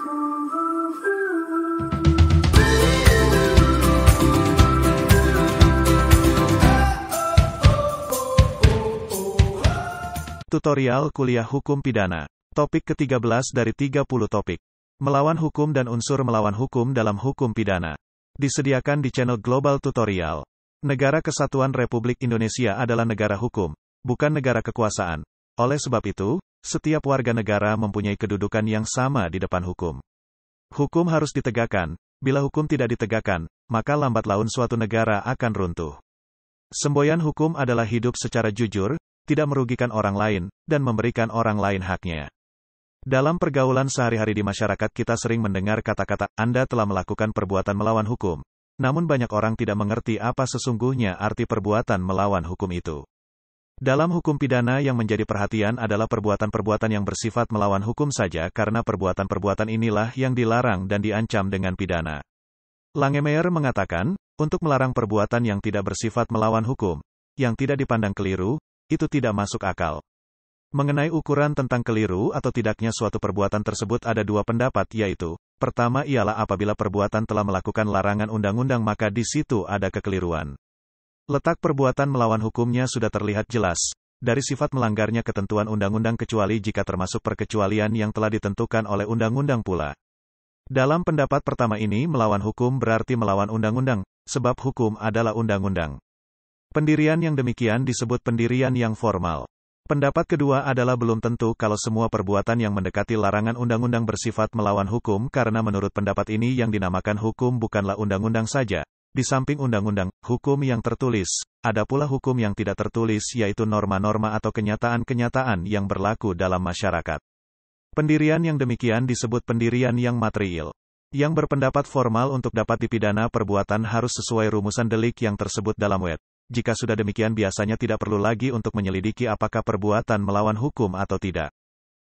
Tutorial Kuliah Hukum Pidana. Topik ke-13 dari 30 topik. Melawan hukum dan unsur melawan hukum dalam hukum pidana. Disediakan di channel Global Tutorial. Negara Kesatuan Republik Indonesia adalah negara hukum, bukan negara kekuasaan. Oleh sebab itu, setiap warga negara mempunyai kedudukan yang sama di depan hukum. Hukum harus ditegakkan. Bila hukum tidak ditegakkan, maka lambat laun suatu negara akan runtuh. Semboyan hukum adalah hidup secara jujur, tidak merugikan orang lain, dan memberikan orang lain haknya. Dalam pergaulan sehari-hari di masyarakat kita sering mendengar kata-kata, Anda telah melakukan perbuatan melawan hukum. Namun banyak orang tidak mengerti apa sesungguhnya arti perbuatan melawan hukum itu. Dalam hukum pidana yang menjadi perhatian adalah perbuatan-perbuatan yang bersifat melawan hukum saja karena perbuatan-perbuatan inilah yang dilarang dan diancam dengan pidana. Langemeyer mengatakan, untuk melarang perbuatan yang tidak bersifat melawan hukum, yang tidak dipandang keliru, itu tidak masuk akal. Mengenai ukuran tentang keliru atau tidaknya suatu perbuatan tersebut ada dua pendapat yaitu, pertama ialah apabila perbuatan telah melakukan larangan undang-undang maka di situ ada kekeliruan. Letak perbuatan melawan hukumnya sudah terlihat jelas, dari sifat melanggarnya ketentuan undang-undang kecuali jika termasuk perkecualian yang telah ditentukan oleh undang-undang pula. Dalam pendapat pertama ini melawan hukum berarti melawan undang-undang, sebab hukum adalah undang-undang. Pendirian yang demikian disebut pendirian yang formal. Pendapat kedua adalah belum tentu kalau semua perbuatan yang mendekati larangan undang-undang bersifat melawan hukum karena menurut pendapat ini yang dinamakan hukum bukanlah undang-undang saja. Di samping undang-undang, hukum yang tertulis, ada pula hukum yang tidak tertulis yaitu norma-norma atau kenyataan-kenyataan yang berlaku dalam masyarakat. Pendirian yang demikian disebut pendirian yang material. Yang berpendapat formal untuk dapat dipidana perbuatan harus sesuai rumusan delik yang tersebut dalam WET. Jika sudah demikian biasanya tidak perlu lagi untuk menyelidiki apakah perbuatan melawan hukum atau tidak.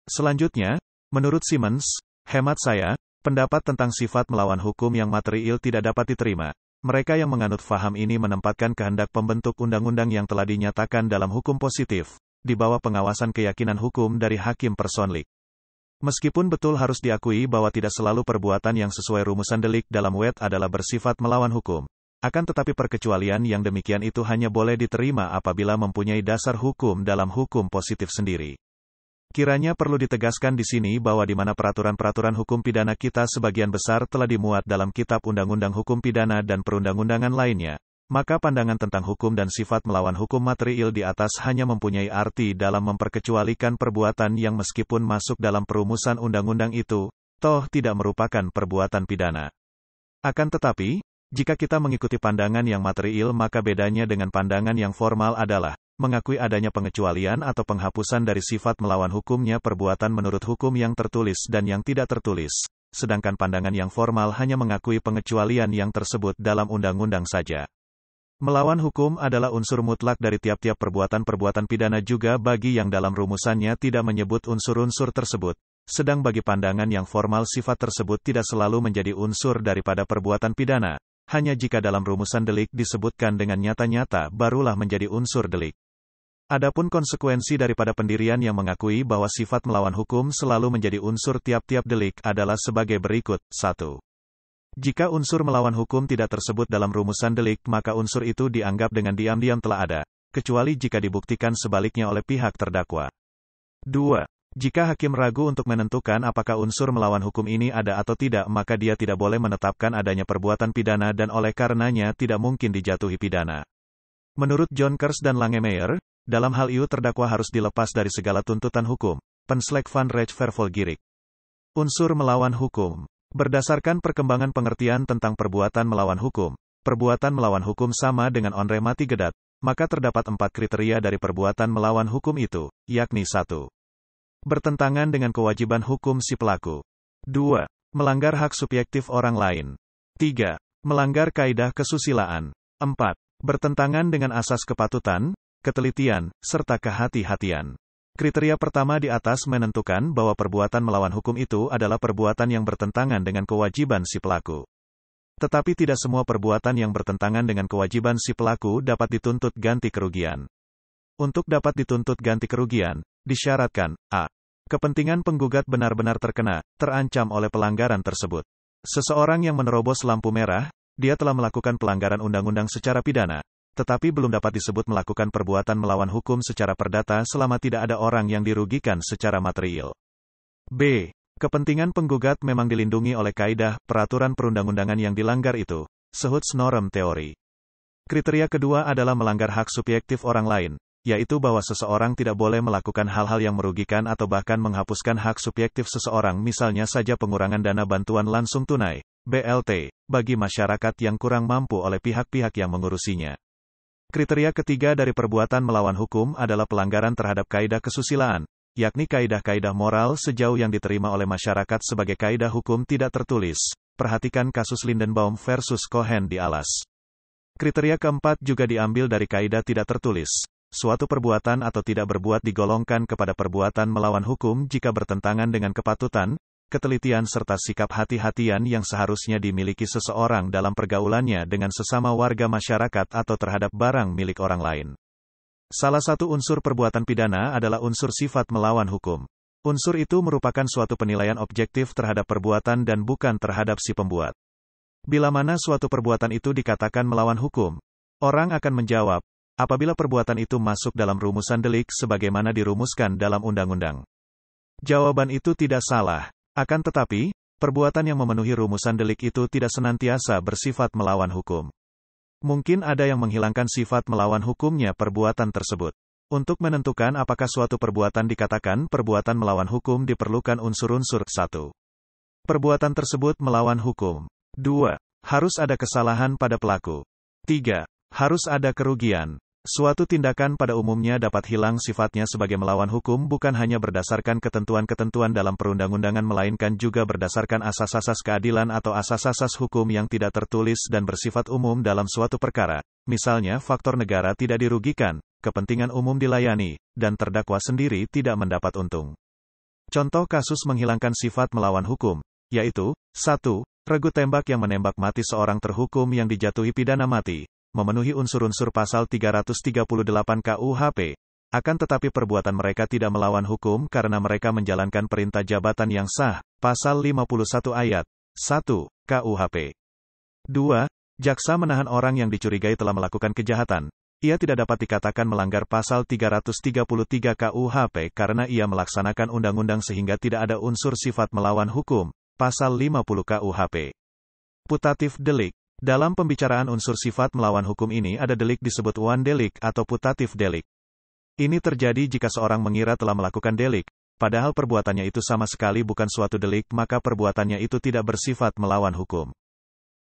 Selanjutnya, menurut Simmons, hemat saya, pendapat tentang sifat melawan hukum yang material tidak dapat diterima. Mereka yang menganut faham ini menempatkan kehendak pembentuk undang-undang yang telah dinyatakan dalam hukum positif, di bawah pengawasan keyakinan hukum dari hakim personlik. Meskipun betul harus diakui bahwa tidak selalu perbuatan yang sesuai rumusan delik dalam WET adalah bersifat melawan hukum. Akan tetapi perkecualian yang demikian itu hanya boleh diterima apabila mempunyai dasar hukum dalam hukum positif sendiri. Kiranya perlu ditegaskan di sini bahwa di mana peraturan-peraturan hukum pidana kita sebagian besar telah dimuat dalam Kitab Undang-Undang Hukum Pidana dan perundang-undangan lainnya, maka pandangan tentang hukum dan sifat melawan hukum material di atas hanya mempunyai arti dalam memperkecualikan perbuatan yang meskipun masuk dalam perumusan undang-undang itu, toh tidak merupakan perbuatan pidana. Akan tetapi, jika kita mengikuti pandangan yang material maka bedanya dengan pandangan yang formal adalah, mengakui adanya pengecualian atau penghapusan dari sifat melawan hukumnya perbuatan menurut hukum yang tertulis dan yang tidak tertulis, sedangkan pandangan yang formal hanya mengakui pengecualian yang tersebut dalam undang-undang saja. Melawan hukum adalah unsur mutlak dari tiap-tiap perbuatan-perbuatan pidana juga bagi yang dalam rumusannya tidak menyebut unsur-unsur tersebut, sedang bagi pandangan yang formal sifat tersebut tidak selalu menjadi unsur daripada perbuatan pidana. Hanya jika dalam rumusan delik disebutkan dengan nyata-nyata barulah menjadi unsur delik. Adapun konsekuensi daripada pendirian yang mengakui bahwa sifat melawan hukum selalu menjadi unsur tiap-tiap delik adalah sebagai berikut. 1. Jika unsur melawan hukum tidak tersebut dalam rumusan delik maka unsur itu dianggap dengan diam-diam telah ada, kecuali jika dibuktikan sebaliknya oleh pihak terdakwa. 2. Jika hakim ragu untuk menentukan apakah unsur melawan hukum ini ada atau tidak maka dia tidak boleh menetapkan adanya perbuatan pidana dan oleh karenanya tidak mungkin dijatuhi pidana. Menurut Jonkers dan Langemeyer, dalam hal itu terdakwa harus dilepas dari segala tuntutan hukum. Penslek van Recht Vervolgirik. Unsur melawan hukum. Berdasarkan perkembangan pengertian tentang perbuatan melawan hukum sama dengan onre mati gedat, maka terdapat 4 kriteria dari perbuatan melawan hukum itu, yakni 1. Bertentangan dengan kewajiban hukum si pelaku. 2. Melanggar hak subjektif orang lain. 3. Melanggar kaidah kesusilaan. 4. Bertentangan dengan asas kepatutan, ketelitian, serta kehati-hatian. Kriteria pertama di atas menentukan bahwa perbuatan melawan hukum itu adalah perbuatan yang bertentangan dengan kewajiban si pelaku. Tetapi tidak semua perbuatan yang bertentangan dengan kewajiban si pelaku dapat dituntut ganti kerugian. Untuk dapat dituntut ganti kerugian, disyaratkan, a. Kepentingan penggugat benar-benar terkena, terancam oleh pelanggaran tersebut. Seseorang yang menerobos lampu merah, dia telah melakukan pelanggaran undang-undang secara pidana, tetapi belum dapat disebut melakukan perbuatan melawan hukum secara perdata selama tidak ada orang yang dirugikan secara material. B. Kepentingan penggugat memang dilindungi oleh kaidah, peraturan perundang-undangan yang dilanggar itu, Sehut norm teori. Kriteria kedua adalah melanggar hak subjektif orang lain, yaitu bahwa seseorang tidak boleh melakukan hal-hal yang merugikan atau bahkan menghapuskan hak subjektif seseorang, misalnya saja pengurangan dana bantuan langsung tunai, BLT, bagi masyarakat yang kurang mampu oleh pihak-pihak yang mengurusinya. Kriteria ketiga dari perbuatan melawan hukum adalah pelanggaran terhadap kaidah kesusilaan, yakni kaidah-kaidah moral sejauh yang diterima oleh masyarakat sebagai kaidah hukum tidak tertulis. Perhatikan kasus Lindenbaum versus Cohen di Alas. Kriteria keempat juga diambil dari kaidah tidak tertulis. Suatu perbuatan atau tidak berbuat digolongkan kepada perbuatan melawan hukum jika bertentangan dengan kepatutan, ketelitian serta sikap hati-hatian yang seharusnya dimiliki seseorang dalam pergaulannya dengan sesama warga masyarakat atau terhadap barang milik orang lain. Salah satu unsur perbuatan pidana adalah unsur sifat melawan hukum. Unsur itu merupakan suatu penilaian objektif terhadap perbuatan dan bukan terhadap si pembuat. Bila mana suatu perbuatan itu dikatakan melawan hukum, orang akan menjawab, apabila perbuatan itu masuk dalam rumusan delik sebagaimana dirumuskan dalam undang-undang. Jawaban itu tidak salah. Akan tetapi, perbuatan yang memenuhi rumusan delik itu tidak senantiasa bersifat melawan hukum. Mungkin ada yang menghilangkan sifat melawan hukumnya perbuatan tersebut. Untuk menentukan apakah suatu perbuatan dikatakan perbuatan melawan hukum diperlukan unsur-unsur. 1. Perbuatan tersebut melawan hukum. 2. Harus ada kesalahan pada pelaku. 3. Harus ada kerugian. Suatu tindakan pada umumnya dapat hilang sifatnya sebagai melawan hukum bukan hanya berdasarkan ketentuan-ketentuan dalam perundang-undangan melainkan juga berdasarkan asas-asas keadilan atau asas-asas hukum yang tidak tertulis dan bersifat umum dalam suatu perkara. Misalnya faktor negara tidak dirugikan, kepentingan umum dilayani, dan terdakwa sendiri tidak mendapat untung. Contoh kasus menghilangkan sifat melawan hukum, yaitu, 1. Regu tembak yang menembak mati seorang terhukum yang dijatuhi pidana mati. Memenuhi unsur-unsur pasal 338 KUHP, akan tetapi perbuatan mereka tidak melawan hukum karena mereka menjalankan perintah jabatan yang sah, pasal 51 ayat 1 KUHP. 2. Jaksa menahan orang yang dicurigai telah melakukan kejahatan. Ia tidak dapat dikatakan melanggar pasal 333 KUHP karena ia melaksanakan undang-undang sehingga tidak ada unsur sifat melawan hukum, pasal 50 KUHP. Putatif delik. Dalam pembicaraan unsur sifat melawan hukum ini ada delik disebut wan delik atau putatif delik. Ini terjadi jika seorang mengira telah melakukan delik, padahal perbuatannya itu sama sekali bukan suatu delik maka perbuatannya itu tidak bersifat melawan hukum.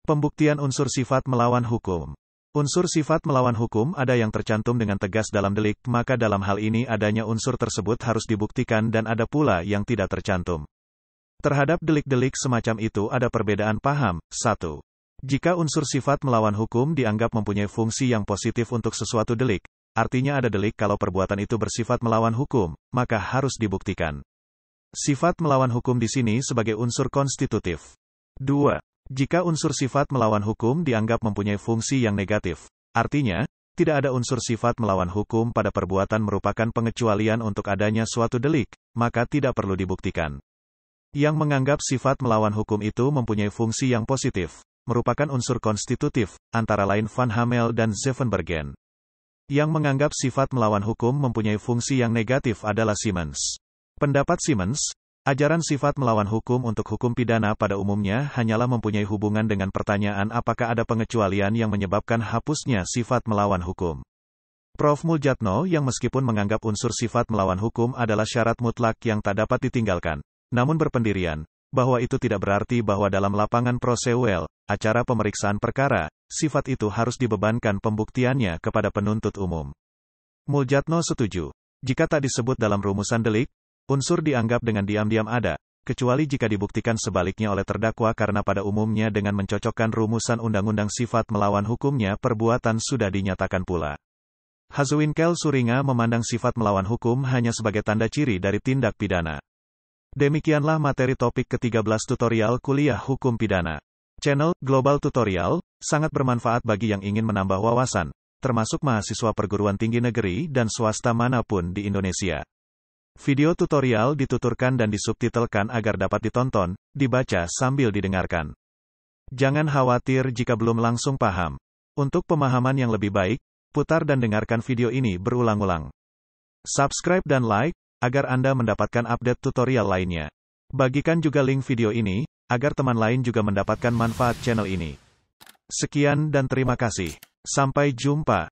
Pembuktian unsur sifat melawan hukum. Unsur sifat melawan hukum ada yang tercantum dengan tegas dalam delik, maka dalam hal ini adanya unsur tersebut harus dibuktikan dan ada pula yang tidak tercantum. Terhadap delik-delik semacam itu ada perbedaan paham. 1. Jika unsur sifat melawan hukum dianggap mempunyai fungsi yang positif untuk sesuatu delik, artinya ada delik kalau perbuatan itu bersifat melawan hukum, maka harus dibuktikan. Sifat melawan hukum di sini sebagai unsur konstitutif. 2. Jika unsur sifat melawan hukum dianggap mempunyai fungsi yang negatif, artinya, tidak ada unsur sifat melawan hukum pada perbuatan merupakan pengecualian untuk adanya suatu delik, maka tidak perlu dibuktikan. Yang menganggap sifat melawan hukum itu mempunyai fungsi yang positif, merupakan unsur konstitutif, antara lain Van Hamel dan Zevenbergen. Yang menganggap sifat melawan hukum mempunyai fungsi yang negatif adalah Simmons. Pendapat Simmons, ajaran sifat melawan hukum untuk hukum pidana pada umumnya hanyalah mempunyai hubungan dengan pertanyaan apakah ada pengecualian yang menyebabkan hapusnya sifat melawan hukum. Prof. Muljatno yang meskipun menganggap unsur sifat melawan hukum adalah syarat mutlak yang tak dapat ditinggalkan, namun berpendirian bahwa itu tidak berarti bahwa dalam lapangan prosedural, acara pemeriksaan perkara, sifat itu harus dibebankan pembuktiannya kepada penuntut umum. Muljatno setuju. Jika tak disebut dalam rumusan delik, unsur dianggap dengan diam-diam ada, kecuali jika dibuktikan sebaliknya oleh terdakwa karena pada umumnya dengan mencocokkan rumusan undang-undang sifat melawan hukumnya perbuatan sudah dinyatakan pula. Hazewinkel Suringa memandang sifat melawan hukum hanya sebagai tanda ciri dari tindak pidana. Demikianlah materi topik ke-13 tutorial kuliah hukum pidana. Channel Global Tutorial sangat bermanfaat bagi yang ingin menambah wawasan, termasuk mahasiswa perguruan tinggi negeri dan swasta manapun di Indonesia. Video tutorial dituturkan dan disubtitelkan agar dapat ditonton, dibaca sambil didengarkan. Jangan khawatir jika belum langsung paham. Untuk pemahaman yang lebih baik, putar dan dengarkan video ini berulang-ulang. Subscribe dan like, agar Anda mendapatkan update tutorial lainnya. Bagikan juga link video ini, agar teman lain juga mendapatkan manfaat channel ini. Sekian dan terima kasih. Sampai jumpa.